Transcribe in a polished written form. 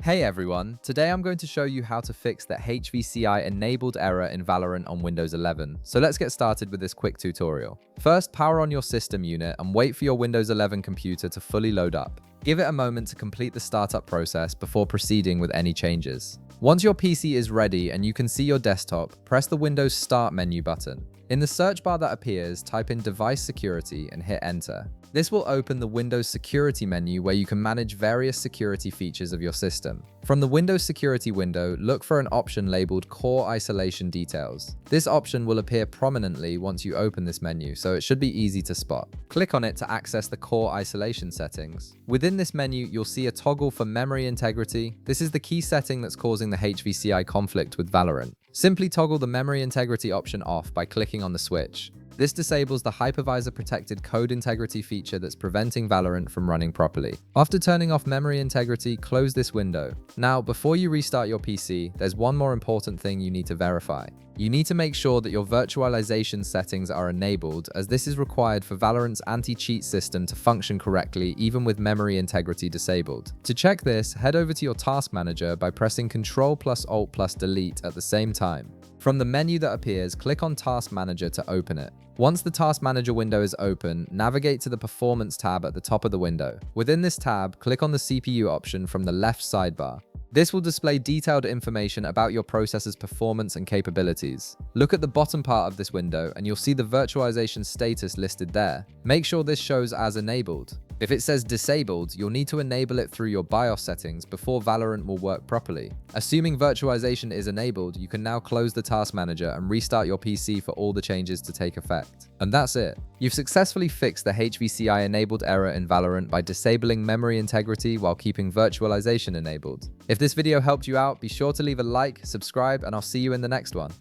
Hey everyone, today I'm going to show you how to fix the HVCI enabled error in Valorant on Windows 11. So let's get started with this quick tutorial. First, power on your system unit and wait for your Windows 11 computer to fully load up. Give it a moment to complete the startup process before proceeding with any changes. Once your PC is ready and you can see your desktop, press the Windows Start menu button. In the search bar that appears, type in Device Security and hit Enter. This will open the Windows Security menu where you can manage various security features of your system. From the Windows Security window, look for an option labeled Core Isolation Details. This option will appear prominently once you open this menu, so it should be easy to spot. Click on it to access the Core Isolation settings. Within this menu, you'll see a toggle for memory integrity. This is the key setting that's causing the HVCI conflict with Valorant. Simply toggle the memory integrity option off by clicking on the switch. This disables the hypervisor-protected code integrity feature that's preventing Valorant from running properly. After turning off memory integrity, close this window. Now, before you restart your PC, there's one more important thing you need to verify. You need to make sure that your virtualization settings are enabled, as this is required for Valorant's anti-cheat system to function correctly even with memory integrity disabled. To check this, head over to your task manager by pressing Ctrl+Alt+Delete at the same time. From the menu that appears, click on Task Manager to open it. Once the Task Manager window is open, navigate to the Performance tab at the top of the window. Within this tab, click on the CPU option from the left sidebar. This will display detailed information about your processor's performance and capabilities. Look at the bottom part of this window and you'll see the virtualization status listed there. Make sure this shows as enabled. If it says disabled, you'll need to enable it through your BIOS settings before Valorant will work properly. Assuming virtualization is enabled, you can now close the task manager and restart your PC for all the changes to take effect. And that's it. You've successfully fixed the HVCI enabled error in Valorant by disabling memory integrity while keeping virtualization enabled. If this video helped you out, be sure to leave a like, subscribe, and I'll see you in the next one.